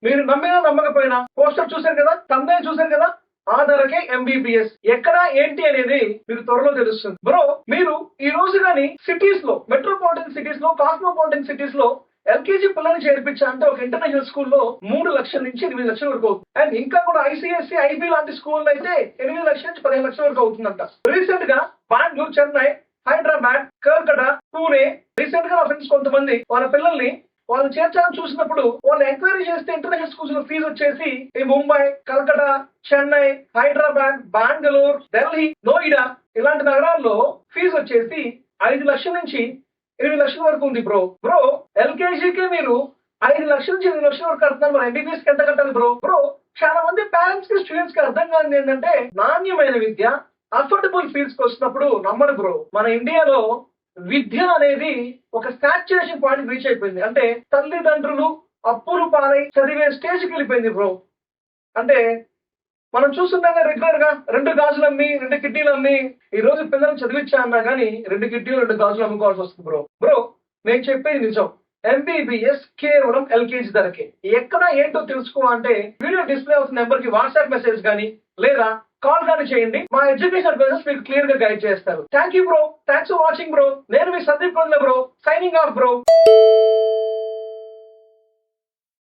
మీరు నమ్మినా నమ్మకపోయినా పోస్టర్ చూశారు కదా, thumbnail చూశారు కదా, ఆ ధరకే ఎంబీబీఎస్ ఎక్కడ ఏంటి అనేది మీకు త్వరలో తెలుస్తుంది. బ్రో, మీరు ఈ రోజు కానీ సిటీస్ లో, మెట్రోపాలిటన్ సిటీస్ లో, కాస్మోపాలిటన్ సిటీస్ లో ఎల్కేజీ పిల్లల్ని చేర్పించాలంటే ఒక ఇంటర్నేషనల్ స్కూల్లో 3 లక్షల నుంచి 8 లక్షల వరకు అవుతుంది. అండ్ ఇంకా కూడా ఐసీఎస్సీ, ఐబీ లాంటి స్కూల్ అయితే 8 లక్షల నుంచి 15 లక్షల వరకు అవుతుందంట. రీసెంట్ గా బెంగళూరు, చెన్నై, హైదరాబాద్, కల్కటా, పూణే, రీసెంట్ గా నా ఫ్రెండ్స్ కొంతమంది వాళ్ళ పిల్లల్ని వాళ్ళు చేర్చాలని చూసినప్పుడు వాళ్ళు ఎంక్వైరీ చేస్తే ఇంటర్నేషనల్ స్కూల్స్ లో ఫీజు వచ్చేసి ఈ ముంబై, కల్కటా, చెన్నై, హైదరాబాద్, బెంగళూరు, ఢిల్లీ, నోయిడా ఇలాంటి నగరాల్లో ఫీజు వచ్చేసి 5 లక్షల నుంచి 8 లక్షల వరకు ఉంది బ్రో. బ్రో, ఎల్కేజీకి మీరు 5 లక్షల నుంచి 8 లక్షల వరకు కడుతున్నారు, మరి ఎంబీబీఎస్ కి ఎంత కట్టాలి బ్రో? బ్రో, చాలా మంది పేరెంట్స్ కి, స్టూడెంట్స్ కి అర్థం కాదు ఏంటంటే నాణ్యమైన విద్య అఫోర్డబుల్ ఫీజు వస్తున్నప్పుడు నమ్మరు బ్రో. మన ఇండియాలో విద్య అనేది ఒక సాచ్యురేషన్ పాయింట్ రీచ్ అయిపోయింది. అంటే తల్లిదండ్రులు అప్పులు పాలై చదివే స్టేజ్కి వెళ్ళిపోయింది బ్రో. అంటే మనం చూస్తున్నాం రెగ్యులర్ గా 2 గాజులు అమ్మి 2 కిడ్నీలు అమ్మి ఈ రోజు పిల్లలు చదివించా అన్నా కానీ 2 కిడ్నీలు 2 గాజులు అమ్ముకోవాల్సి వస్తుంది బ్రో. బ్రో, నేను చెప్పేది నిజం. ఎంబీబీఎస్ కేవలం ఎల్కేజీ ధరకే. ఎక్కడ ఏంటో తెలుసుకో అంటే వీడియో డిస్ప్లే అవుతున్న నెంబర్ కి వాట్సాప్ మెసేజ్ కానీ లేదా కాల్ కానీ చేయండి. మా ఎడ్యుకేషన్ అడ్వైజర్స్ మీకు క్లియర్ గా గైడ్ చేస్తారు. Thank you bro. Thanks for watching bro. నేను మీ Sandeep bro. Signing off bro.